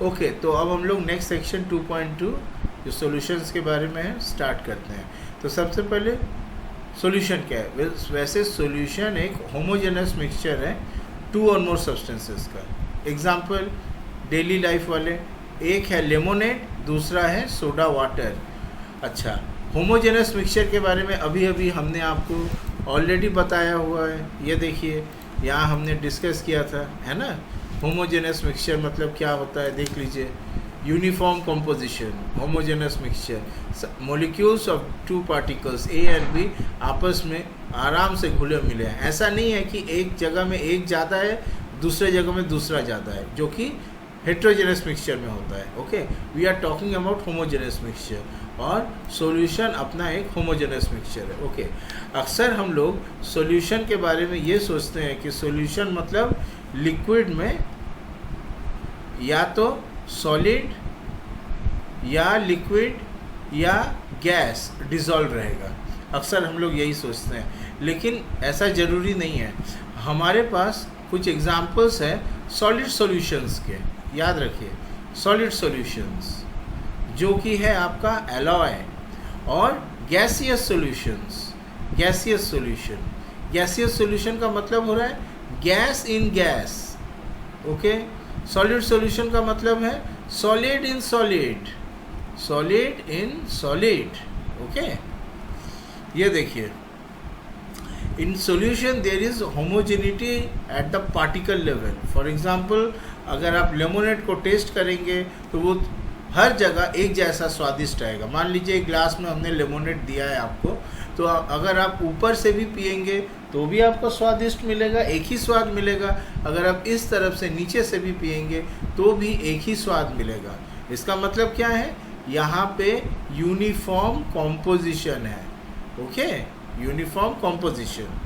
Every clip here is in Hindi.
ओके, तो अब हम लोग नेक्स्ट सेक्शन 2.2 जो सॉल्यूशंस के बारे में है स्टार्ट करते हैं। तो सबसे पहले सॉल्यूशन क्या है? वैसे सॉल्यूशन एक होमोजेनस मिक्सचर है टू और मोर सब्सटेंसेस का। एग्जांपल डेली लाइफ वाले, एक है लेमोनेड, दूसरा है सोडा वाटर। अच्छा, होमोजेनस मिक्सचर के बारे में अभी अभी हमने आपको ऑलरेडी बताया हुआ है। ये देखिए यहाँ हमने डिस्कस किया था, है ना। होमोजेनस मिक्सचर मतलब क्या होता है देख लीजिए। Uniform composition, homogeneous mixture, molecules of two particles A and B आपस में आराम से घुले मिले हैं। ऐसा नहीं है कि एक जगह में एक ज़्यादा है, दूसरे जगह में दूसरा ज़्यादा है, जो कि हेट्रोजेनस मिक्सचर में होता है। Okay, we are talking about homogeneous mixture, और सॉल्यूशन अपना एक होमोजेनस मिक्सचर है। ओके, अक्सर हम लोग सॉल्यूशन के बारे में ये सोचते हैं कि सॉल्यूशन मतलब लिक्विड में या तो सॉलिड या लिक्विड या गैस डिज़ोल्व रहेगा। अक्सर हम लोग यही सोचते हैं, लेकिन ऐसा ज़रूरी नहीं है। हमारे पास कुछ एग्जाम्पल्स हैं सॉलिड सॉल्यूशंस के, याद रखिए सॉलिड सॉल्यूशंस, जो कि है आपका एलॉय, और gaseous solutions. Gaseous solution, gaseous solution का मतलब हो रहा है gas in gas. Okay, solid solution का मतलब है solid in solid, solid in solid. Okay, ये देखिए in solution there is homogeneity at the particle level. For example अगर आप लेमोनेड को टेस्ट करेंगे तो वो हर जगह एक जैसा स्वादिष्ट आएगा। मान लीजिए एक ग्लास में हमने लेमोनेड दिया है आपको, तो अगर आप ऊपर से भी पिएंगे तो भी आपको स्वादिष्ट मिलेगा, एक ही स्वाद मिलेगा। अगर आप इस तरफ से नीचे से भी पिएंगे तो भी एक ही स्वाद मिलेगा। इसका मतलब क्या है? यहाँ पे यूनिफॉर्म कॉम्पोजिशन है। Okay, uniform composition,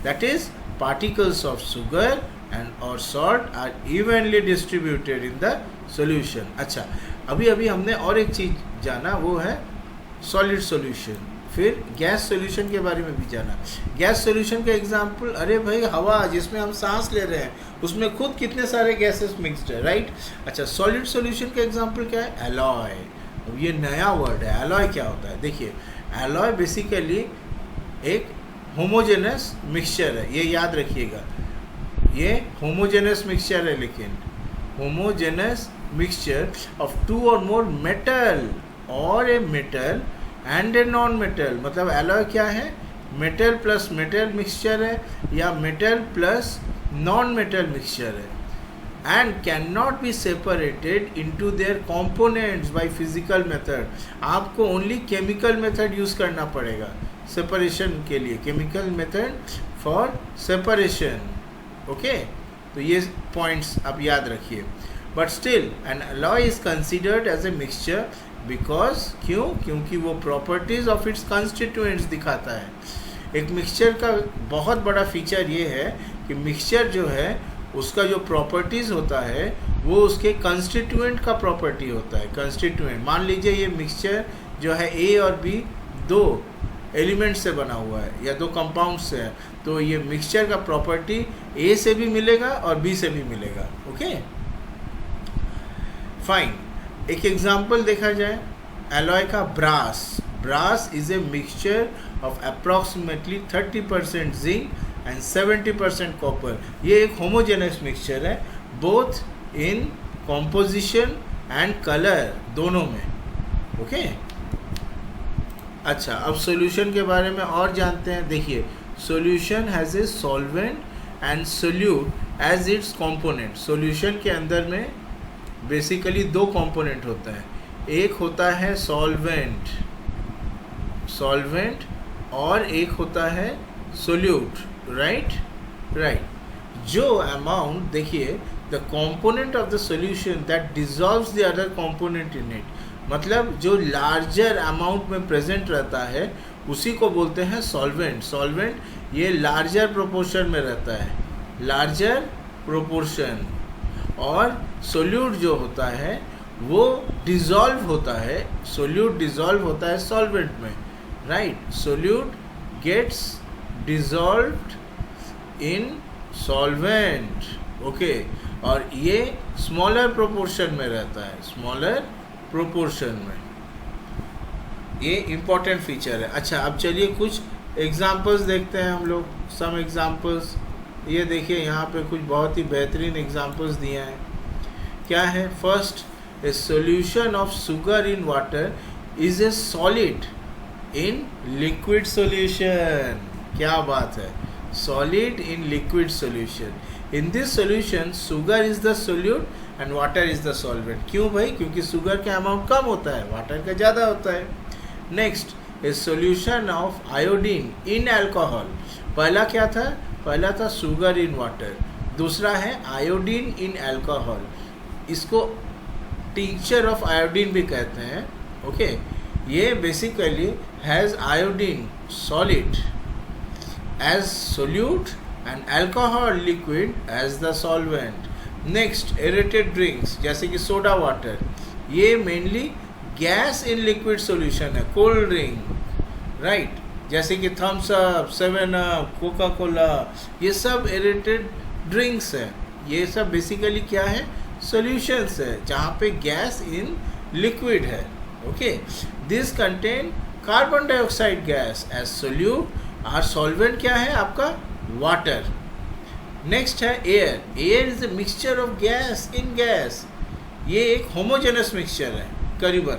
that is particles of sugar and और salt are evenly distributed in the solution. अच्छा, अभी अभी हमने और एक चीज़ जाना, वो है सॉलिड सॉल्यूशन। फिर गैस सॉल्यूशन के बारे में भी जाना। गैस सॉल्यूशन का एग्जांपल, अरे भाई हवा जिसमें हम सांस ले रहे हैं उसमें खुद कितने सारे गैसेस मिक्स्ड है, राइट। अच्छा, सॉलिड सॉल्यूशन का एग्जांपल क्या है? एलॉय। अब ये नया वर्ड है, एलॉय क्या होता है? देखिए, एलॉय बेसिकली एक होमोजेनस मिक्सचर है, ये याद रखिएगा। ये होमोजेनस मिक्सचर है, लेकिन होमोजेनस मिक्सचर ऑफ टू और मोर मेटल और a metal and a non metal. मतलब एलॉय क्या है? मेटल प्लस मेटल मिक्सचर है या metal plus non metal mixture है, and can not be separated into their components by physical method. आपको ओनली केमिकल मेथड यूज़ करना पड़ेगा सेपरेशन के लिए, chemical method for separation. Okay, तो ये पॉइंट्स आप याद रखिए। But still an alloy is considered as a mixture because, क्यों? क्योंकि वो प्रॉपर्टीज ऑफ इट्स कंस्टिट्यूएंट्स दिखाता है। एक मिक्सचर का बहुत बड़ा फीचर ये है कि मिक्सचर जो है उसका जो प्रॉपर्टीज होता है वो उसके कंस्टिट्यूएंट का प्रॉपर्टी होता है। कंस्टिट्यूएंट, मान लीजिए ये मिक्सचर जो है ए और बी दो एलिमेंट से बना हुआ है या दो कंपाउंड से है, तो ये मिक्सचर का प्रॉपर्टी ए से भी मिलेगा और बी से भी मिलेगा। Okay, fine. एक एग्जाम्पल देखा जाए एलॉय का, brass. Brass is a mixture of approximately 30% zinc and 70% copper. ये एक होमोजेनस मिक्सचर है, both in composition and colour, दोनों में। ओके, अच्छा, अब सॉल्यूशन के बारे में और जानते हैं। देखिए, solution has a solvent and solute as its component. Solution के अंदर में बेसिकली दो कंपोनेंट होता है, एक होता है सॉल्वेंट, सॉल्वेंट, और एक होता है सोल्यूट, राइट। जो अमाउंट, देखिए, the component of the solution that dissolves the other component in it, मतलब जो लार्जर अमाउंट में प्रेजेंट रहता है उसी को बोलते हैं सॉल्वेंट। सॉल्वेंट ये लार्जर प्रोपोर्शन में रहता है, लार्जर प्रोपोर्शन, और सोल्यूट जो होता है वो डिसॉल्व होता है, सोल्यूट डिसॉल्व होता है सॉल्वेंट में, right. Solute gets dissolved in solvent. Okay, और ये स्मॉलर प्रोपोर्शन में रहता है, स्मॉलर प्रोपोर्शन में। ये इम्पोर्टेंट फीचर है। अच्छा, अब चलिए कुछ एग्जांपल्स देखते हैं हम लोग, सम एग्जांपल्स। ये देखिए यहाँ पे कुछ बहुत ही बेहतरीन एग्जांपल्स दिए हैं। क्या है? First, A solution of sugar in water is a solid in liquid solution. क्या बात है, solid in liquid solution. In this solution sugar is the solute and water is the solvent. क्यों भाई? क्योंकि शुगर का अमाउंट कम होता है, वाटर का ज़्यादा होता है। Next, A solution of iodine in alcohol. पहला क्या था? पहला था शुगर इन वाटर, दूसरा है आयोडीन इन अल्कोहल। इसको टिंचर ऑफ आयोडीन भी कहते हैं। ओके, ये basically has iodine solid as solute and alcohol liquid as the solvent. Next, aerated drinks जैसे कि सोडा वाटर, ये mainly gas in liquid solution है। कोल्ड ड्रिंक, राइट, जैसे कि thums up, 7 up, coca cola, ये सब एरेटेड ड्रिंक्स है। ये सब बेसिकली क्या है? सॉल्यूशंस है जहाँ पे गैस इन लिक्विड है। Okay, this contain carbon dioxide gas as solute. और सॉल्वेंट क्या है आपका? वाटर। नेक्स्ट है air. Air is a mixture of gas in gas. ये एक होमोजेनस मिक्सचर है करीबन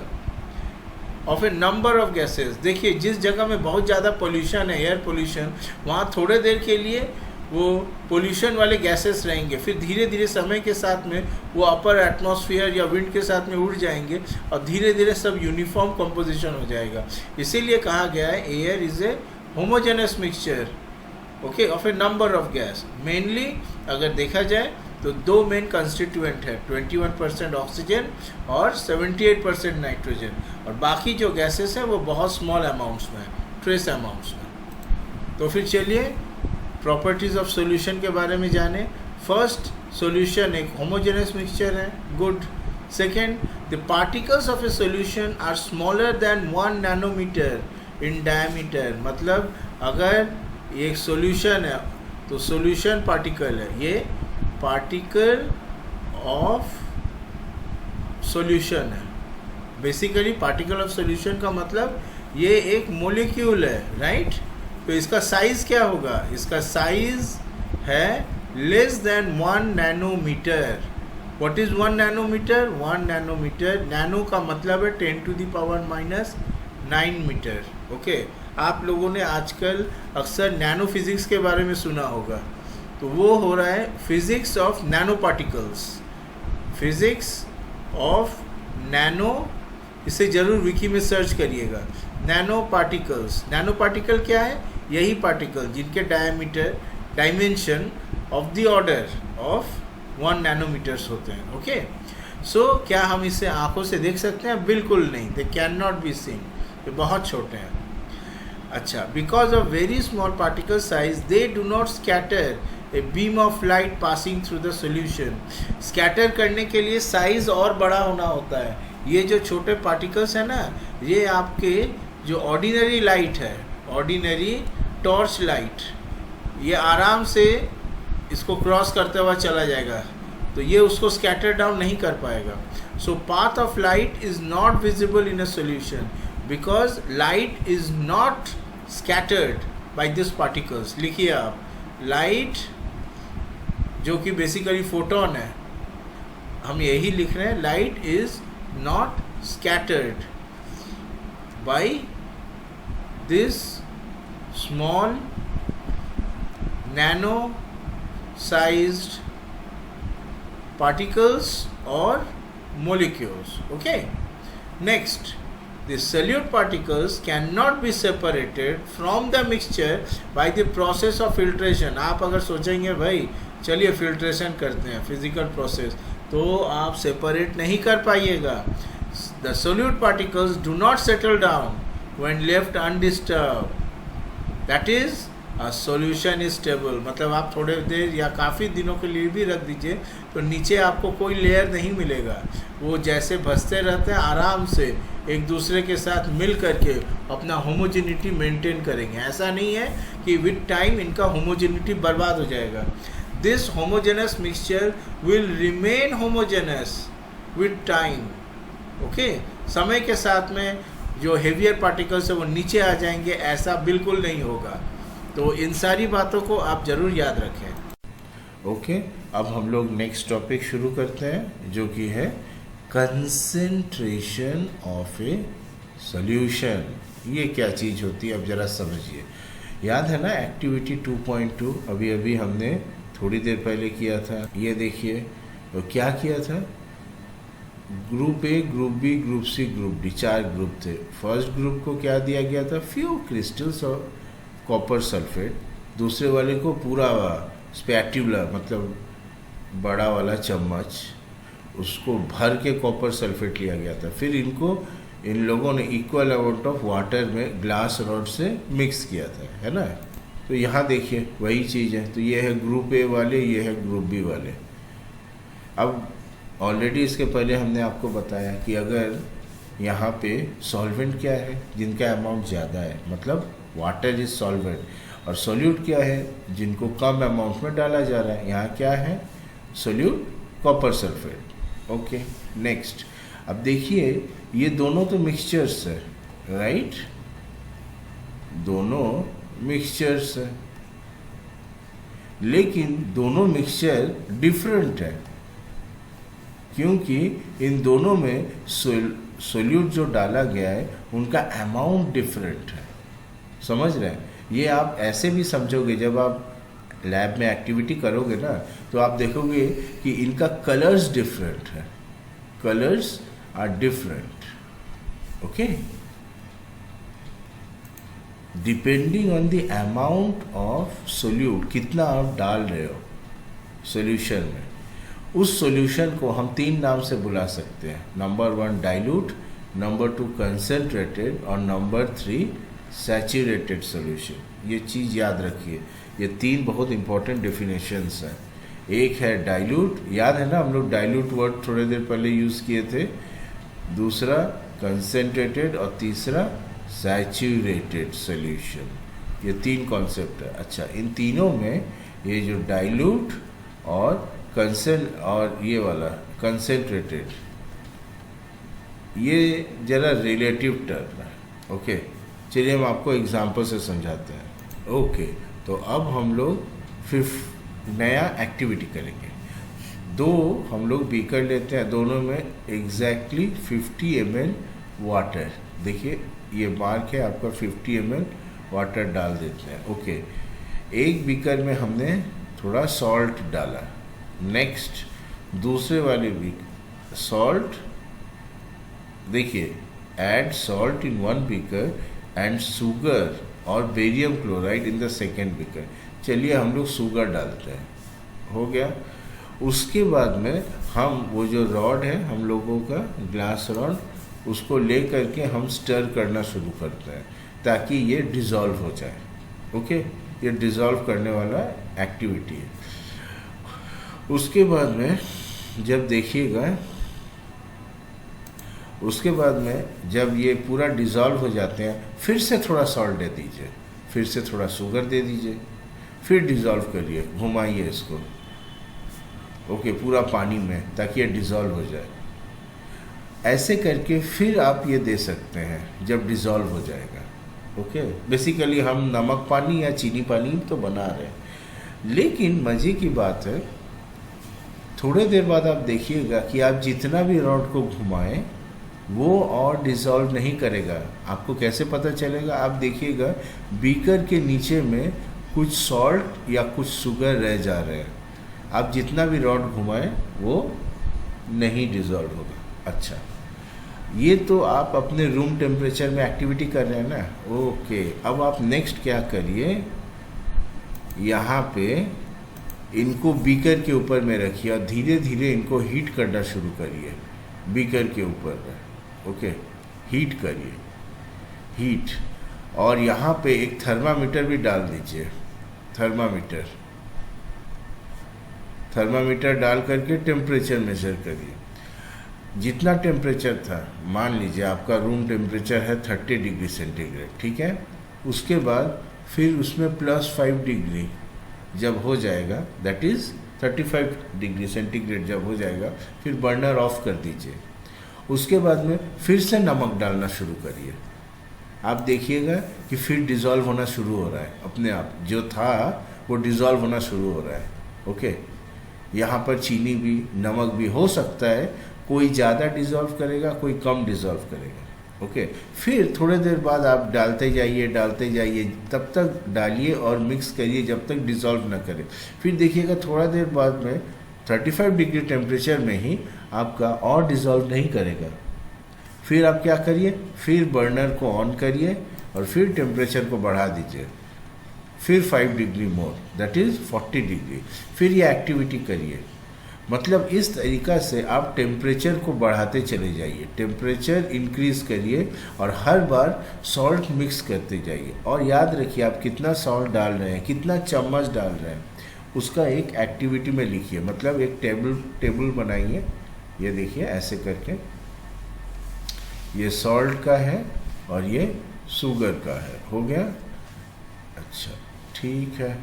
of a number of gases. देखिए, जिस जगह में बहुत ज़्यादा पोल्यूशन है, एयर पोल्यूशन, वहाँ थोड़े देर के लिए वो पोल्यूशन वाले गैसेस रहेंगे, फिर धीरे धीरे समय के साथ में वो अपर एटमॉस्फेयर या विंड के साथ में उड़ जाएंगे और धीरे धीरे सब यूनिफॉर्म कंपोजिशन हो जाएगा। इसीलिए कहा गया है air is a homogeneous mixture, okay, of a number of gas. Mainly अगर देखा जाए तो दो मेन कंस्टिट्यूएंट है, 21% ऑक्सीजन और 78% नाइट्रोजन, और बाकी जो गैसेस हैं वो बहुत स्मॉल अमाउंट्स में, ट्रेस अमाउंट्स में। तो फिर चलिए प्रॉपर्टीज़ ऑफ सॉल्यूशन के बारे में जाने। फर्स्ट, सॉल्यूशन एक होमोजेनस मिक्सचर है, good. Second, the particles of a solution are smaller than 1 nanometre in diameter. मतलब अगर एक सॉल्यूशन है तो सॉल्यूशन पार्टिकल है, ये पार्टिकल ऑफ सॉल्यूशन है। बेसिकली पार्टिकल ऑफ सॉल्यूशन का मतलब ये एक मॉलिक्यूल है, राइट। तो इसका साइज़ क्या होगा? इसका साइज़ है less than 1 nanometre. What is 1 nanometre? 1 nanometre, nano का मतलब है 10⁻⁹ मीटर। ओके, आप लोगों ने आजकल अक्सर नैनो फिज़िक्स के बारे में सुना होगा, तो वो हो रहा है physics of nano particles, physics of nano. इसे ज़रूर विकी में सर्च करिएगा, नैनो पार्टिकल्स। नैनो पार्टिकल क्या है? यही पार्टिकल जिनके dimension of the order of 1 nanometres होते हैं। ओके, सो क्या हम इसे आंखों से देख सकते हैं? बिल्कुल नहीं, they can not be seen, ये बहुत छोटे हैं। अच्छा, because of very small particle size they do not scatter a beam of light passing through the solution. Scatter करने के लिए साइज और बड़ा होना होता है। ये जो छोटे पार्टिकल्स हैं ना, ये आपके जो ऑर्डिनरी लाइट है, ऑर्डिनरी टॉर्च लाइट, ये आराम से इसको क्रॉस करते हुआ चला जाएगा, तो ये उसको स्कैटर डाउन नहीं कर पाएगा। So path of light is not visible in a solution because light is not scattered by this particles. लिखिए आप, लाइट जो कि बेसिकली फोटोन है, हम यही लिख रहे हैं, light is not scattered by this small nano sized particles or molecules. Okay, next, the solute particles cannot be separated from the mixture by the process of filtration. आप अगर सोचेंगे भाई चलिए फिल्ट्रेशन करते हैं, फिजिकल प्रोसेस, तो आप सेपरेट नहीं कर पाइएगा। The solute particles do not settle down when left undisturb, that is a solution is stable. मतलब आप थोड़े देर या काफ़ी दिनों के लिए भी रख दीजिए तो नीचे आपको कोई लेयर नहीं मिलेगा, वो जैसे भसते रहते हैं आराम से एक दूसरे के साथ मिल करके अपना होमोजेनिटी मेंटेन करेंगे। ऐसा नहीं है कि विद टाइम इनका होमोजेनिटी बर्बाद हो जाएगा। This homogeneous mixture will remain homogeneous with time. Okay, समय के साथ में जो हेवियर पार्टिकल्स है वो नीचे आ जाएंगे, ऐसा बिल्कुल नहीं होगा। तो इन सारी बातों को आप ज़रूर याद रखें। ओके, अब हम लोग नेक्स्ट टॉपिक शुरू करते हैं, जो कि है कंसेंट्रेशन ऑफ ए सॉल्यूशन। ये क्या चीज़ होती है, अब ज़रा समझिए। याद है ना एक्टिविटी 2.2 अभी अभी हमने थोड़ी देर पहले किया था। ये देखिए, तो क्या किया था, group A, group B, group C, group D, 4 group थे। फर्स्ट ग्रुप को क्या दिया गया था, फ्यू क्रिस्टल्स और कॉपर सल्फेट। दूसरे वाले को पूरा स्पैट्यूला, मतलब बड़ा वाला चम्मच, उसको भर के कॉपर सल्फेट लिया गया था। फिर इन लोगों ने इक्वल अमाउंट ऑफ वाटर में ग्लास रॉड से मिक्स किया था, है ना। तो यहाँ देखिए वही चीज़ है। तो ये है ग्रुप ए वाले, ये है ग्रुप बी वाले। अब ऑलरेडी इसके पहले हमने आपको बताया कि अगर यहाँ पे सॉल्वेंट क्या है, जिनका अमाउंट ज़्यादा है, मतलब वाटर इज सॉल्वेंट, और सोल्यूट क्या है, जिनको कम अमाउंट में डाला जा रहा है। यहाँ क्या है, solute copper sulphate. Okay, next. अब देखिए ये दोनों तो मिक्सचर्स है, राइट, दोनों मिक्सचर्स है, लेकिन दोनों मिक्सचर डिफरेंट है, क्योंकि इन दोनों में सोल्यूट जो डाला गया है उनका अमाउंट डिफरेंट है। समझ रहे हैं? ये आप ऐसे भी समझोगे, जब आप लैब में एक्टिविटी करोगे ना, तो आप देखोगे कि इनका कलर्स डिफरेंट है, colours are different. Okay, depending on the amount of solute, कितना आप डाल रहे हो सोल्यूशन में, उस सॉल्यूशन को हम 3 नाम से बुला सकते हैं। नंबर 1 डाइल्यूट, नंबर 2 कंसनट्रेटेड, और नंबर 3 सैचुरेटेड सॉल्यूशन। ये चीज़ याद रखिए, ये 3 बहुत इंपॉर्टेंट डेफिनेशंस हैं। एक है डाइल्यूट, याद है ना, हम लोग डाइल्यूट वर्ड थोड़ी देर पहले यूज़ किए थे। दूसरा कंसनट्रेटेड, और तीसरा सैचुरेटेड सॉल्यूशन। ये 3 कॉन्सेप्ट है। अच्छा, इन तीनों में ये जो डाइल्यूट और और ये वाला कंसेंट्रेटेड, ये जरा रिलेटिव टर्म है। ओके, चलिए हम आपको एग्जांपल से समझाते हैं। ओके, तो अब हम लोग नया एक्टिविटी करेंगे। 2 हम लोग बीकर लेते हैं, दोनों में एग्जैक्टली 50 ml वाटर। देखिए ये मार्क है आपका, 50 ml वाटर डाल देते हैं। ओके, एक बीकर में हमने थोड़ा सॉल्ट डाला। नेक्स्ट, दूसरे वाले भी सॉल्ट, देखिए add salt in 1 beaker and sugar और barium chloride in the second beaker. चलिए हम लोग शुगर डालते हैं, हो गया। उसके बाद में हम वो जो रॉड है हम लोगों का, ग्लास रॉड, उसको ले करके हम स्टर करना शुरू करते हैं ताकि ये डिज़ोल्व हो जाए। ओके, ये डिज़ोल्व करने वाला एक्टिविटी है। उसके बाद में जब देखिएगा, उसके बाद में जब ये पूरा डिज़ोल्व हो जाते हैं, फिर से थोड़ा सॉल्ट दे दीजिए, फिर से थोड़ा शुगर दे दीजिए, फिर डिज़ोल्व करिए, घुमाइए इसको। ओके, पूरा पानी में, ताकि ये डिज़ोल्व हो जाए। ऐसे करके फिर आप ये दे सकते हैं जब डिज़ोल्व हो जाएगा। ओके, बेसिकली हम नमक पानी या चीनी पानी तो बना रहे हैं, लेकिन मज़े की बात है, थोड़े देर बाद आप देखिएगा कि आप जितना भी रॉड को घुमाएं वो और डिज़ोल्व नहीं करेगा। आपको कैसे पता चलेगा? आप देखिएगा बीकर के नीचे में कुछ सॉल्ट या कुछ शुगर रह जा रहे हैं। आप जितना भी रॉड घुमाएं वो नहीं डिज़ोल्व होगा। अच्छा, ये तो आप अपने रूम टेम्परेचर में एक्टिविटी कर रहे हैं ना। ओके, अब आप नेक्स्ट क्या करिए, यहाँ पे इनको बीकर के ऊपर में रखिए और धीरे धीरे इनको हीट करना शुरू करिए बीकर के ऊपर में। ओके, हीट करिए, हीट, और यहाँ पे एक थर्मामीटर भी डाल दीजिए। थर्मामीटर डाल करके टेम्परेचर मेजर करिए। जितना टेम्परेचर था, मान लीजिए आपका रूम टेम्परेचर है 30 डिग्री सेंटीग्रेड, ठीक है। उसके बाद फिर उसमें +5 डिग्री जब हो जाएगा, दैट इज़ 35 डिग्री सेंटीग्रेड जब हो जाएगा, फिर बर्नर ऑफ कर दीजिए। उसके बाद में फिर से नमक डालना शुरू करिए। आप देखिएगा कि फिर डिज़ोल्व होना शुरू हो रहा है अपने आप, जो था वो डिज़ोल्व होना शुरू हो रहा है। ओके, यहाँ पर चीनी भी नमक भी हो सकता है, कोई ज़्यादा डिज़ोल्व करेगा, कोई कम डिज़ोल्व करेगा। ओके, फिर थोड़ी देर बाद आप डालते जाइए, तब तक डालिए और मिक्स करिए जब तक डिज़ोल्व ना करे। फिर देखिएगा थोड़ा देर बाद में 35 डिग्री टेम्परेचर में ही आपका और डिज़ोल्व नहीं करेगा। फिर आप क्या करिए, फिर बर्नर को ऑन करिए और फिर टेम्परेचर को बढ़ा दीजिए, फिर 5 degree more, that is 40 degree. फिर ये एक्टिविटी करिए। मतलब इस तरीक़ा से आप टेम्परेचर को बढ़ाते चले जाइए, टेम्परेचर इंक्रीज़ करिए और हर बार सॉल्ट मिक्स करते जाइए। और याद रखिए आप कितना सॉल्ट डाल रहे हैं, कितना चम्मच डाल रहे हैं, उसका एक एक्टिविटी में लिखिए। मतलब एक टेबल बनाइए, ये देखिए ऐसे करके, ये सॉल्ट का है और ये शुगर का है। हो गया? अच्छा, ठीक है,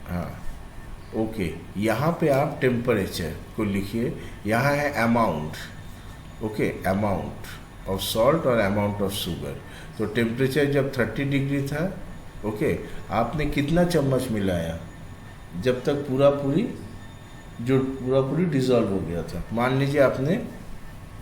हाँ, ओके। यहाँ पे आप टेम्परेचर को लिखिए, यहाँ है amount, okay, amount of salt और अमाउंट ऑफ शुगर। तो टेम्परेचर जब 30 डिग्री था, ओके, आपने कितना चम्मच मिलाया जब तक पूरा पूरी डिज़ोल्व हो गया था। मान लीजिए आपने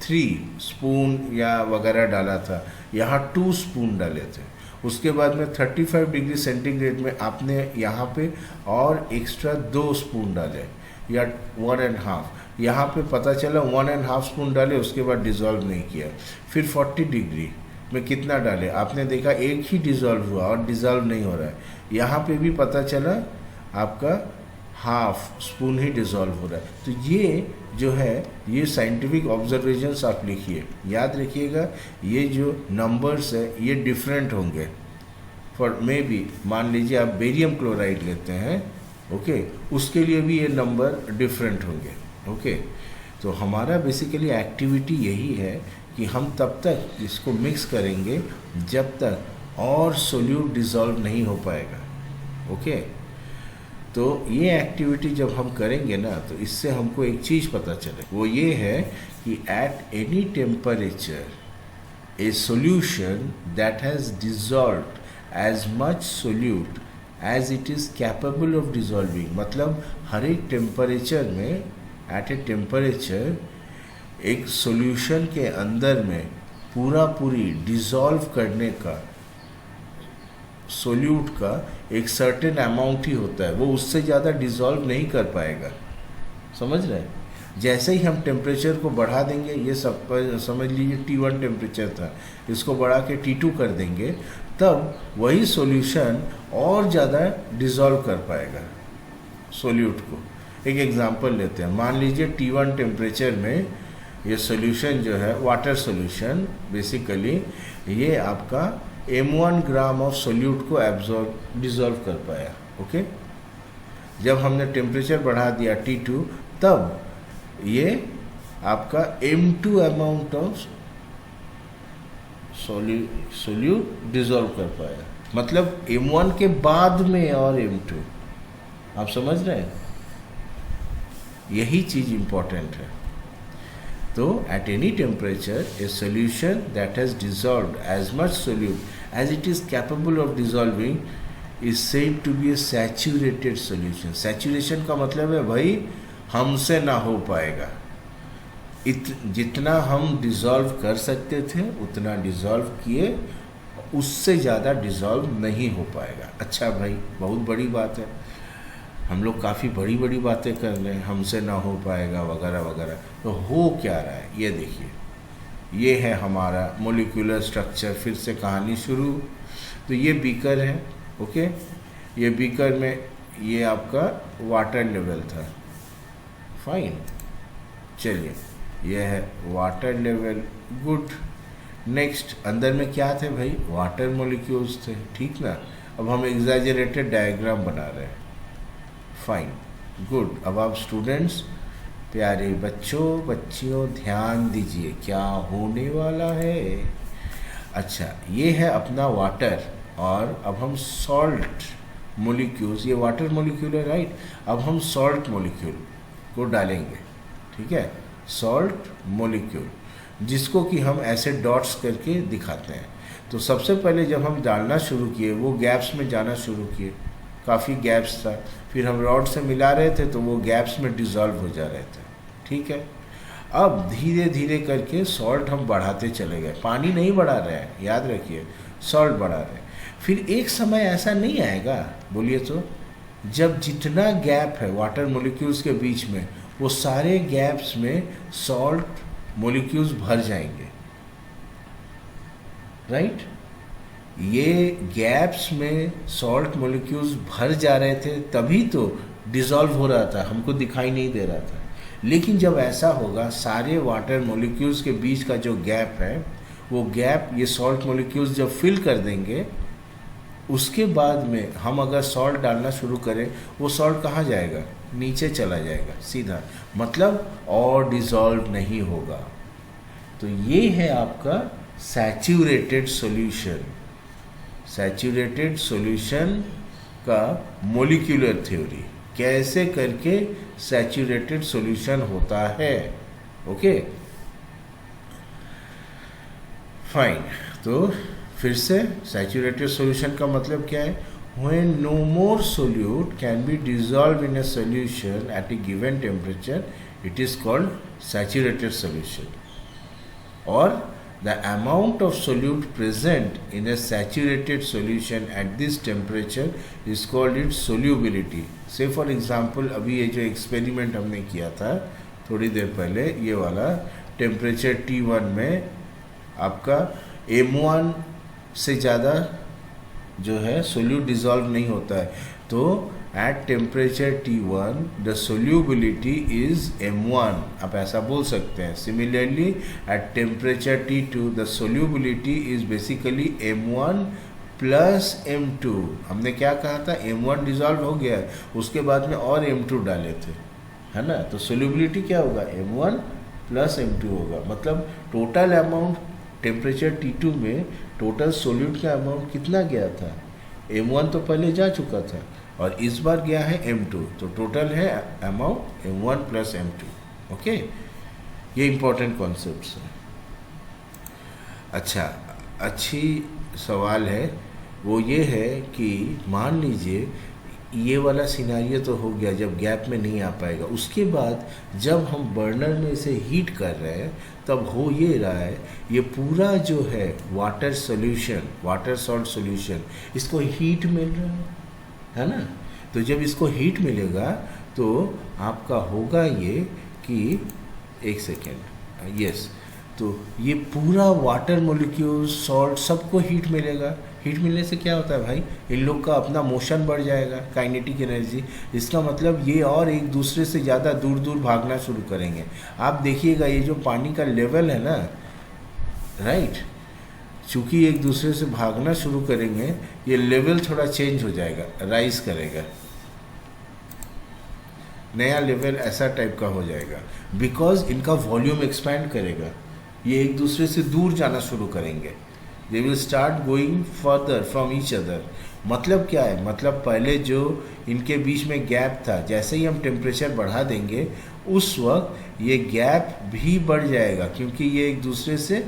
3 स्पून या वगैरह डाला था, यहाँ 2 स्पून डाले थे। उसके बाद में 35 डिग्री सेंटीग्रेड में आपने यहाँ पे और एक्स्ट्रा 2 स्पून डाले या 1.5, यहाँ पे पता चला 1.5 स्पून डाले, उसके बाद डिज़ोल्व नहीं किया। फिर 40 डिग्री में कितना डाले, आपने देखा एक ही डिज़ोल्व हुआ और डिज़ोल्व नहीं हो रहा है। यहाँ पे भी पता चला आपका हाफ स्पून ही डिज़ोल्व हो रहा है। तो ये जो है, ये साइंटिफिक ऑब्जर्वेशंस आप लिखिए। याद रखिएगा ये जो नंबर्स है ये डिफरेंट होंगे। फॉर मे बी मान लीजिए आप बेरियम क्लोराइड लेते हैं, ओके, उसके लिए भी ये नंबर डिफरेंट होंगे। ओके, तो हमारा बेसिकली एक्टिविटी यही है कि हम तब तक इसको मिक्स करेंगे जब तक और सोल्यूट डिज़ोल्व नहीं हो पाएगा। ओके, तो ये एक्टिविटी जब हम करेंगे ना, तो इससे हमको एक चीज़ पता चले, वो ये है कि at any temperature a solution that has dissolved as much solute as it is capable of dissolving. मतलब हर एक टेम्परेचर में, एट ए टेम्परेचर, एक सॉल्यूशन के अंदर में पूरी डिज़ोल्व करने का, सोल्यूट का एक सर्टेन अमाउंट ही होता है, वो उससे ज़्यादा डिज़ोल्व नहीं कर पाएगा। समझ रहे हैं? जैसे ही हम टेम्परेचर को बढ़ा देंगे, ये सब समझ लीजिए T1 टेम्परेचर था, इसको बढ़ा के T2 कर देंगे, तब वही सॉल्यूशन और ज़्यादा डिज़ोल्व कर पाएगा सोल्यूट को। एक एग्जांपल लेते हैं, मान लीजिए T1 टेम्परेचर में ये सॉल्यूशन जो है, वाटर सॉल्यूशन बेसिकली, ये आपका M1 ग्राम ऑफ सोल्यूट को डिज़ोल्व कर पाया। ओके, जब हमने टेम्परेचर बढ़ा दिया T2, तब ये आपका M2 amount of solute dissolve कर पाया। मतलब M1 के बाद में और M2, आप समझ रहे हैं? यही चीज़ इम्पोर्टेंट है। तो at any temperature a solution that has dissolved as much solute as it is capable of dissolving is said to be a saturated solution. Saturation का मतलब है भाई हमसे ना हो पाएगा, जितना हम डिज़ोल्व कर सकते थे उतना डिज़ोल्व किए, उससे ज़्यादा डिज़ोल्व नहीं हो पाएगा। अच्छा भाई, बहुत बड़ी बात है, हम लोग काफ़ी बड़ी बड़ी बातें कर रहे हैं, हमसे ना हो पाएगा वगैरह वगैरह। तो हो क्या रहा है ये देखिए, ये है हमारा मोलिकुलर स्ट्रक्चर। फिर से कहानी शुरू। तो ये बीकर है, ओके, ये बीकर में ये आपका वाटर लेवल था, फाइन। चलिए, ये है वाटर लेवल, गुड। नेक्स्ट, अंदर में क्या थे भाई? वाटर मोलिक्यूल्स थे, ठीक ना। अब हम एग्जैजरेटेड डायग्राम बना रहे हैं, फाइन, गुड। अब आप स्टूडेंट्स, प्यारे बच्चों बच्चियों, ध्यान दीजिए क्या होने वाला है। अच्छा, ये है अपना वाटर, और अब हम सॉल्ट मोलिक्यूल्स, ये वाटर मोलिक्यूल है राइट। अब हम सॉल्ट मोलिक्यूल को डालेंगे, ठीक है, सॉल्ट मोलिक्यूल, जिसको कि हम ऐसे डॉट्स करके दिखाते हैं। तो सबसे पहले जब हम डालना शुरू किए वो गैप्स में जाना शुरू किए, काफ़ी गैप्स था, फिर हम रॉड से मिला रहे थे तो वो गैप्स में डिज़ोल्व हो जा रहे थे, ठीक है। अब धीरे धीरे करके सॉल्ट हम बढ़ाते चले गए, पानी नहीं बढ़ा रहे हैं, याद रखिए, सॉल्ट बढ़ा रहे हैं। फिर एक समय ऐसा नहीं आएगा, बोलिए तो, जब जितना गैप है वाटर मोलिक्यूल्स के बीच में वो सारे गैप्स में सॉल्ट मोलिक्यूल्स भर जाएंगे, राइट। ये गैप्स में सॉल्ट मोलिक्यूल्स भर जा रहे थे तभी तो डिज़ोल्व हो रहा था, हमको दिखाई नहीं दे रहा था। लेकिन जब ऐसा होगा, सारे वाटर मोलिक्यूल्स के बीच का जो गैप है वो गैप ये सॉल्ट मोलिक्यूल्स जब फिल कर देंगे, उसके बाद में हम अगर सॉल्ट डालना शुरू करें, वो सॉल्ट कहाँ जाएगा, नीचे चला जाएगा सीधा, मतलब और डिज़ोल्व नहीं होगा। तो ये है आपका सैचुरेटेड सॉल्यूशन। सैचुरेटेड सॉल्यूशन का मोलिक्यूलर थ्योरी, कैसे करके सैचुरेटेड सॉल्यूशन होता है, ओके फाइन। तो फिर से सैचुरेटेड सॉल्यूशन का मतलब क्या है, when no more solute can be dissolved in a solution at a given temperature, it is called saturated solution. Or the amount of solute present in a saturated solution at this temperature is called its solubility. Say for example, अभी ये जो एक्सपेरिमेंट हमने किया था थोड़ी देर पहले, ये वाला टेम्परेचर T1 में आपका M1 से ज़्यादा जो है सोल्यूट डिज़ोल्व नहीं होता है, तो at temperature T1 the solubility is M1, आप ऐसा बोल सकते हैं। Similarly at temperature T2 the solubility is basically M1 plus M2। हमने क्या कहा था, M1 डिज़ोल्व हो गया, उसके बाद में और M2 डाले थे, है ना, तो सोल्यूबिलिटी क्या होगा, M1 प्लस M2 होगा। मतलब टोटल अमाउंट टेम्परेचर T2 में टोटल सोल्यूट का अमाउंट कितना गया था, M1 तो पहले जा चुका था और इस बार गया है M2, तो टोटल है amount M1 plus M2, okay. ये इंपॉर्टेंट कॉन्सेप्ट्स हैं। अच्छा, अच्छी सवाल है वो ये है कि मान लीजिए ये वाला सिनारियो तो हो गया जब गैप में नहीं आ पाएगा, उसके बाद जब हम बर्नर में इसे हीट कर रहे हैं तब हो ये रहा है, ये पूरा जो है water solution, water salt solution, इसको हीट मिल रहा है ना। तो जब इसको हीट मिलेगा तो आपका होगा ये कि, एक सेकेंड, यस, तो ये पूरा वाटर मोलिक्यूल सॉल्ट सबको हीट मिलेगा। हीट मिलने से क्या होता है भाई, इन लोग का अपना मोशन बढ़ जाएगा, काइनेटिक एनर्जी। इसका मतलब ये और एक दूसरे से ज़्यादा दूर दूर भागना शुरू करेंगे। आप देखिएगा ये जो पानी का लेवल है ना, राइट, चूँकि एक दूसरे से भागना शुरू करेंगे, ये लेवल थोड़ा चेंज हो जाएगा, राइज करेगा, नया लेवल ऐसा टाइप का हो जाएगा, बिकॉज इनका वॉल्यूम एक्सपैंड करेगा, ये एक दूसरे से दूर जाना शुरू करेंगे, they will start going further from each other. मतलब क्या है, मतलब पहले जो इनके बीच में गैप था, जैसे ही हम टेम्परेचर बढ़ा देंगे उस वक्त ये गैप भी बढ़ जाएगा, क्योंकि ये एक दूसरे से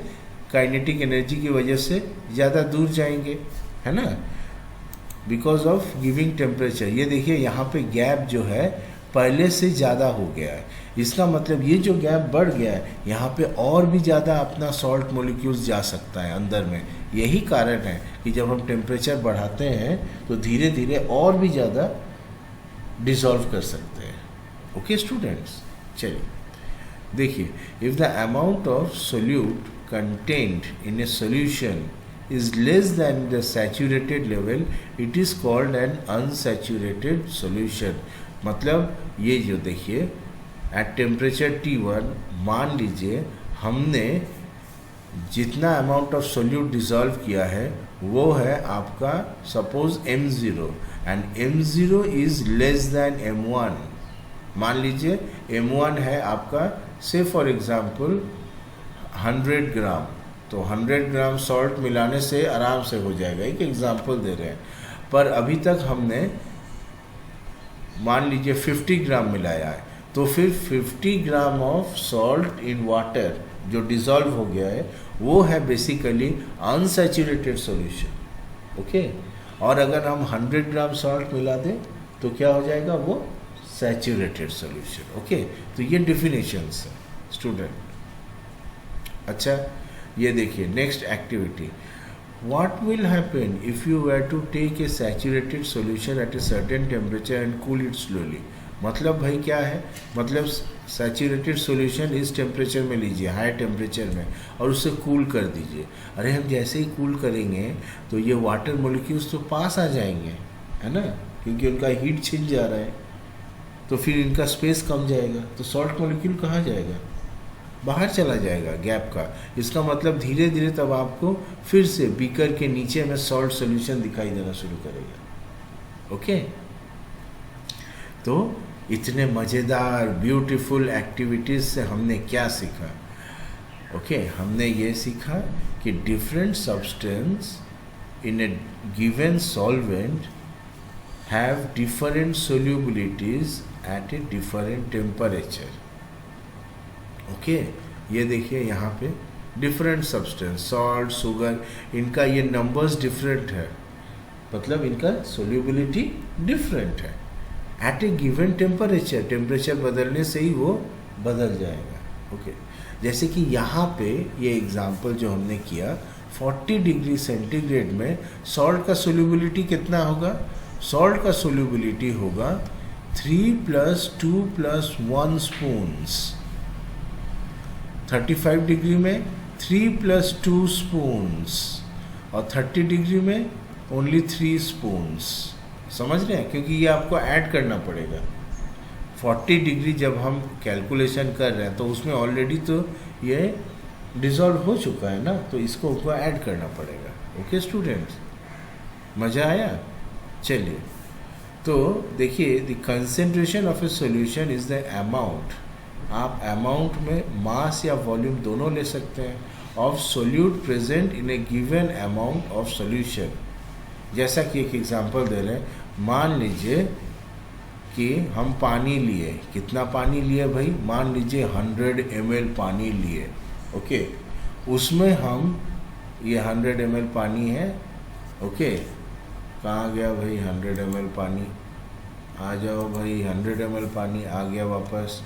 काइनेटिक एनर्जी की वजह से ज़्यादा दूर जाएंगे, है ना, बिकॉज ऑफ गिविंग टेम्परेचर। ये देखिए यहाँ पे गैप जो है पहले से ज़्यादा हो गया है, इसका मतलब ये जो गैप बढ़ गया है, यहाँ पे और भी ज़्यादा अपना सॉल्ट मोलिक्यूल्स जा सकता है अंदर में। यही कारण है कि जब हम टेम्परेचर बढ़ाते हैं तो धीरे धीरे और भी ज़्यादा डिसॉल्व कर सकते हैं। ओके स्टूडेंट्स, चलिए देखिए, if the amount of solute contained in a solution is less than the saturated level, it is called an unsaturated solution। मतलब ये जो देखिए एट टेम्परेचर T1 मान लीजिए हमने जितना अमाउंट ऑफ सोल्यूट डिज़ोल्व किया है वो है आपका suppose M0 and M0 is less than M1। मान लीजिए M1 है आपका से फॉर एग्ज़ाम्पल 100 ग्राम, तो 100 ग्राम सॉल्ट मिलाने से आराम से हो जाएगा, एक एग्जांपल दे रहे हैं। पर अभी तक हमने मान लीजिए 50 ग्राम मिलाया है, तो फिर 50 gram of salt in water जो डिज़ोल्व हो गया है वो है बेसिकली अनसैचुरेटेड सॉल्यूशन। ओके, और अगर हम 100 ग्राम सॉल्ट मिला दें तो क्या हो जाएगा, वो सैचुरेटेड सॉल्यूशन। ओके, तो ये डिफिनेशंस है स्टूडेंट। अच्छा, ये देखिए next activity, what will happen if you were to take a saturated solution at a certain temperature and cool it slowly। मतलब भाई क्या है, मतलब सैचुरेटेड सॉल्यूशन इस टेम्परेचर में लीजिए, हाई टेम्परेचर में, और उसे कूल कर दीजिए। अरे हम जैसे ही कूल करेंगे तो ये वाटर मॉलिक्यूल्स तो पास आ जाएंगे, है ना, क्योंकि उनका हीट छिन जा रहा है, तो फिर इनका स्पेस कम जाएगा, तो सॉल्ट मॉलिक्यूल कहाँ जाएगा, बाहर चला जाएगा गैप का। इसका मतलब धीरे धीरे तब आपको फिर से बीकर के नीचे में सॉल्ट सॉल्यूशन दिखाई देना शुरू करेगा। ओके, तो इतने मज़ेदार ब्यूटीफुल एक्टिविटीज़ से हमने क्या सीखा। ओके, हमने ये सीखा कि different substance in a given solvent have different solubilities at a different temperature. Okay, ये देखिए यहाँ पे डिफरेंट सब्सटेंस, सॉल्ट, शुगर, इनका ये नंबर्स डिफरेंट है, मतलब इनका सोल्यूबिलिटी डिफरेंट है एट ए गिवन टेम्परेचर। टेम्परेचर बदलने से ही वो बदल जाएगा। ओके, जैसे कि यहाँ पे ये एग्जांपल जो हमने किया, 40 डिग्री सेंटीग्रेड में सॉल्ट का सोल्यूबिलिटी कितना होगा, सॉल्ट का सोल्यूबिलिटी होगा 3 + 2 + 1 स्पून्स। 35 डिग्री में 3 + 2 स्पून्स, और 30 डिग्री में ओनली 3 स्पून्स। समझ रहे हैं, क्योंकि ये आपको ऐड करना पड़ेगा। 40 डिग्री जब हम कैलकुलेशन कर रहे हैं तो उसमें ऑलरेडी तो ये डिज़ोल्व हो चुका है ना, तो इसको ऊपर ऐड करना पड़ेगा। ओके स्टूडेंट्स, मज़ा आया। चलिए, तो देखिए, the concentration of a solution is the amount, आप अमाउंट में मास या वॉल्यूम दोनों ले सकते हैं, of solute present in a given amount of solution. जैसा कि एक एग्जांपल दे रहे हैं, मान लीजिए कि हम पानी लिए, कितना पानी लिए भाई, मान लीजिए 100 ml पानी लिए। ओके, उसमें हम ये 100 ml पानी है। ओके, कहाँ गया भाई 100 ml पानी, आ जाओ भाई 100 ml पानी आ गया वापस।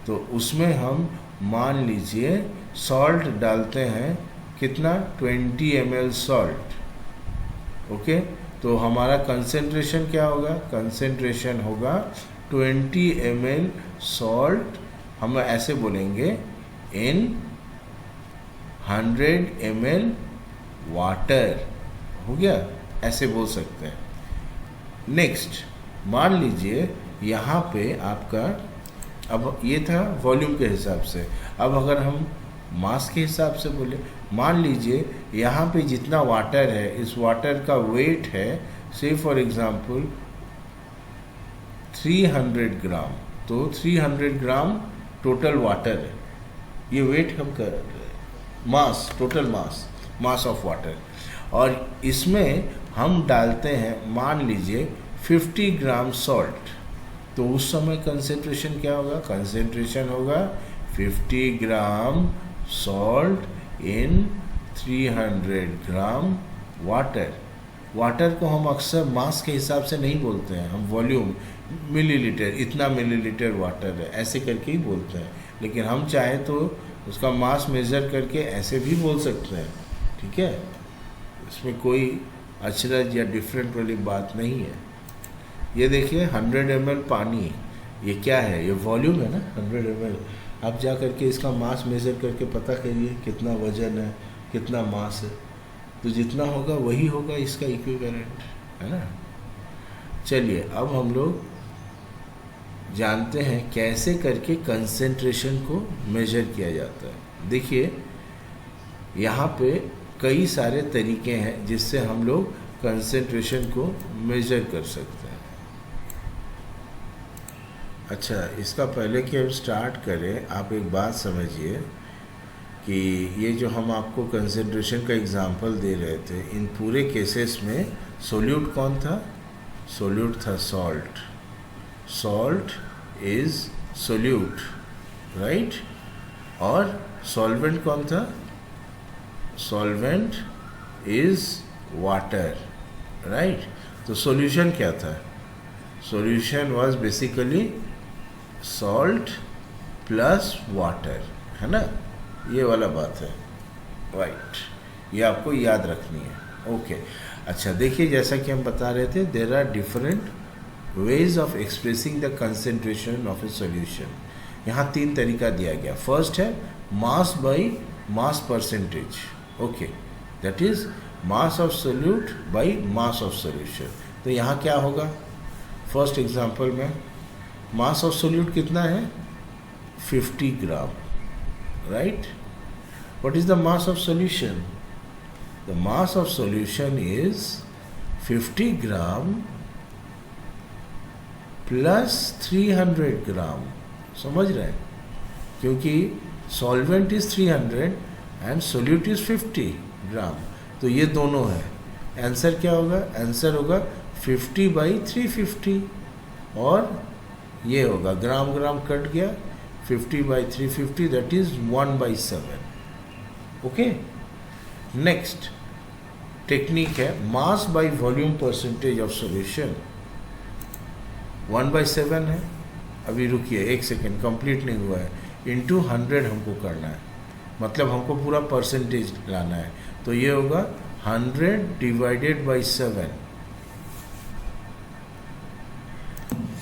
तो उसमें हम मान लीजिए सॉल्ट डालते हैं, कितना, 20 ml सॉल्ट। ओके, तो हमारा कंसेंट्रेशन क्या होगा, कंसेंट्रेशन होगा 20 ml सॉल्ट, हम ऐसे बोलेंगे, इन 100 ml वाटर, हो गया, ऐसे बोल सकते हैं। नेक्स्ट, मान लीजिए यहाँ पे आपका, अब ये था वॉल्यूम के हिसाब से, अब अगर हम मास के हिसाब से बोले, मान लीजिए यहाँ पे जितना वाटर है, इस वाटर का वेट है, से फॉर एग्जांपल 300 ग्राम, तो 300 ग्राम टोटल वाटर है, ये वेट हम कर रहे हैं, मास, टोटल मास ऑफ वाटर। और इसमें हम डालते हैं मान लीजिए 50 ग्राम सॉल्ट, तो उस समय कंसेंट्रेशन क्या होगा, कंसेंट्रेशन होगा 50 gram salt in 300 gram water. Water को हम अक्सर मास के हिसाब से नहीं बोलते हैं, हम वॉल्यूम, मिलीलीटर, इतना मिलीलीटर वाटर है, ऐसे करके ही बोलते हैं। लेकिन हम चाहे तो उसका मास मेज़र करके ऐसे भी बोल सकते हैं, ठीक है, इसमें कोई अचरज या डिफरेंट वाली बात नहीं है। ये देखिए 100 ml पानी, ये क्या है, ये वॉल्यूम है ना, 100 ml। आप जा करके इसका मास मेज़र करके पता करिए कितना वजन है, कितना मास है, तो जितना होगा वही होगा इसका इक्विवेलेंट, है ना। चलिए, अब हम लोग जानते हैं कैसे करके कंसेंट्रेशन को मेजर किया जाता है। देखिए, यहाँ पे कई सारे तरीके हैं जिससे हम लोग कंसेंट्रेशन को मेजर कर सकते हैं। अच्छा, इसका पहले कि हम स्टार्ट करें, आप एक बात समझिए कि ये जो हम आपको कंसेंट्रेशन का एग्जांपल दे रहे थे, इन पूरे केसेस में सोल्यूट कौन था, सोल्यूट था salt, salt is solute, right. और सॉल्वेंट कौन था? Solvent is water, right. तो सॉल्यूशन क्या था? Solution was basically salt plus water, है ना, ये वाला बात है, राइट। ये आपको याद रखनी है, ओके। अच्छा देखिए, जैसा कि हम बता रहे थे, there are different ways of expressing the concentration of a solution. यहाँ 3 तरीका दिया गया। फर्स्ट है mass by mass percentage, okay, that is mass of solute by mass of solution. तो यहाँ क्या होगा? फर्स्ट एग्जांपल में मास ऑफ सोल्यूट कितना है? 50 gram, right. What is the mass of solution? The mass of solution is 50 gram plus 300 gram. समझ रहे हैं? क्योंकि solvent is 300 and solute is 50 gram, तो ये दोनों है। आंसर क्या होगा? आंसर होगा 50 बाई 350, और ये होगा ग्राम ग्राम कट गया, 50 by 350, that is 1/7। Okay, next technique है mass by volume percentage of solution. 1/7 है। अभी रुकिए, 1 सेकेंड, कंप्लीट नहीं हुआ है। इंटू 100 हमको करना है, मतलब हमको पूरा परसेंटेज लाना है। तो ये होगा 100 डिवाइडेड बाई 7।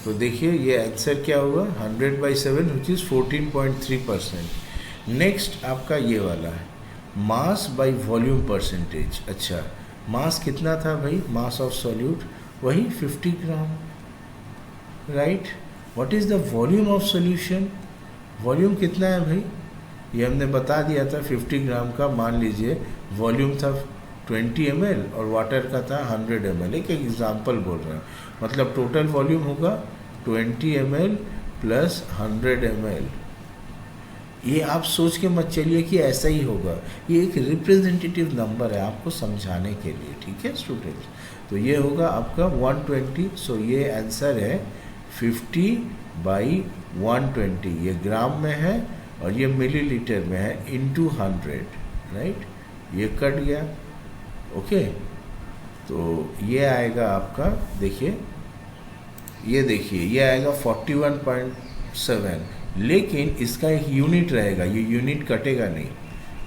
तो देखिए ये आंसर क्या होगा? 100/7 विच इज़ 14.3%। नेक्स्ट आपका ये वाला है मास बाई वॉल्यूम परसेंटेज। अच्छा, मास कितना था भाई? मास ऑफ सॉल्यूट वही 50 gram, right. What is the volume of solution? Volume कितना है भाई? ये हमने बता दिया था। 50 ग्राम का मान लीजिए वॉल्यूम था 20 ml और वाटर का था 100 ml। एक एग्जाम्पल बोल रहा हूँ, मतलब टोटल वॉल्यूम होगा 20 ml प्लस 100 ml। ये आप सोच के मत चलिए कि ऐसा ही होगा, ये एक रिप्रेजेंटेटिव नंबर है आपको समझाने के लिए, ठीक है स्टूडेंट्स। तो ये होगा आपका 120। सो ये आंसर है 50/120। ये ग्राम में है और ये मिलीलीटर में है, इंटू 100, राइट। ये कट गया, ओके। तो ये आएगा आपका, देखिए ये देखिए, ये आएगा 41.7, लेकिन इसका एक यूनिट रहेगा, ये यूनिट कटेगा नहीं,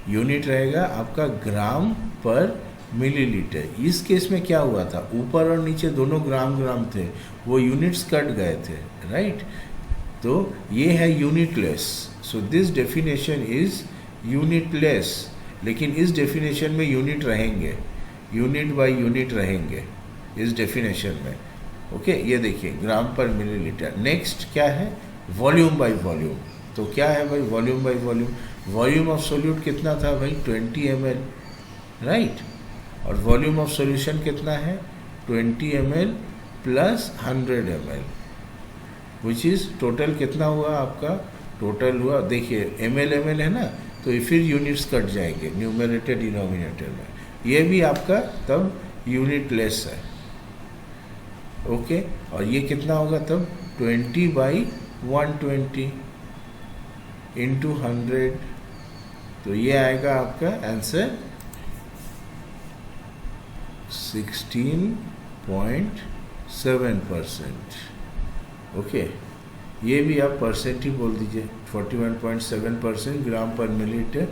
यूनिट रहेगा आपका ग्राम पर मिलीलीटर। इस केस में क्या हुआ था, ऊपर और नीचे दोनों ग्राम ग्राम थे, वो यूनिट्स कट गए थे, राइट। तो ये है unitless. So this definition is unitless, लेकिन इस डेफिनेशन में यूनिट रहेंगे, यूनिट बाय यूनिट रहेंगे इस डेफिनेशन में, ओके। ये देखिए ग्राम पर मिलीलीटर। नेक्स्ट क्या है? Volume by volume. तो क्या है भाई volume by volume? Volume of solute कितना था भाई? 20 ml, राइट। और वॉल्यूम ऑफ सॉल्यूशन कितना है? 20 ml plus 100 ml, which is total कितना हुआ आपका? टोटल हुआ, देखिए ml है ना, तो फिर यूनिट्स कट जाएंगे न्यूमरेटर डिनोमिनेटर में। ये भी आपका तब यूनिट लेस है, ओके। और ये कितना होगा तब? 20/120 इंटू 100। तो ये आएगा आपका आंसर 16.7%, ओके। ये भी आप परसेंट ही बोल दीजिए, 41.7% ग्राम पर मिलीलीटर।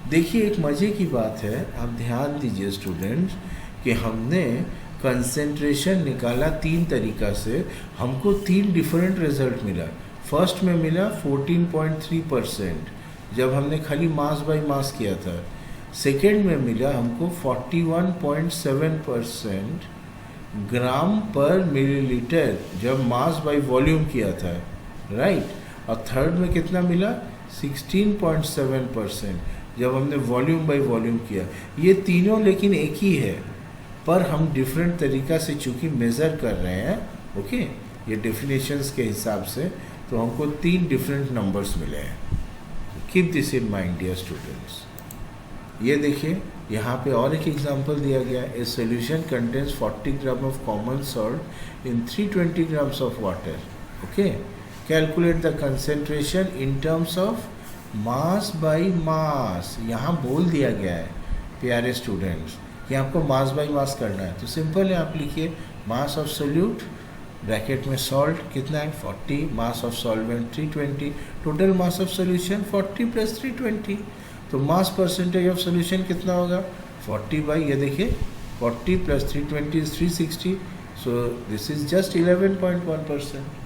देखिए एक मज़े की बात है, आप ध्यान दीजिए स्टूडेंट्स, कि हमने कंसेंट्रेशन निकाला 3 तरीका से, हमको 3 डिफरेंट रिजल्ट मिला। फर्स्ट में मिला 14.3% जब हमने खाली मास बाय मास किया था। सेकेंड में मिला हमको 41.7% ग्राम पर मिलीलीटर जब मास बाय वॉल्यूम किया था, राइट। और थर्ड में कितना मिला? 16.7% जब हमने वॉल्यूम बाय वॉल्यूम किया। ये तीनों लेकिन एक ही है, पर हम डिफरेंट तरीका से चूँकि मेज़र कर रहे हैं, ओके, ये डेफिनेशंस के हिसाब से, तो हमको 3 डिफरेंट नंबर्स मिले हैं। Keep this in mind dear students. ये देखिए यहाँ पे और एक एग्जांपल दिया गया है, ए solution contains 40 gram of common salt in 320 grams of water. Okay, calculate the concentration in terms of mass by मास. यहाँ बोल दिया गया है प्यारे स्टूडेंट्स कि आपको मास बाई मास करना है. तो सिंपल है, आप लिखिए मास ऑफ सोल्यूट ब्रैकेट में सॉल्ट कितना है 40, mass of solvent 320, total mass of solution 40 + 320. तो मास परसेंटेज ऑफ सोल्यूशन कितना होगा 40 बाई, ये देखिए 40 + 320 is 360. So this is just 11.1%.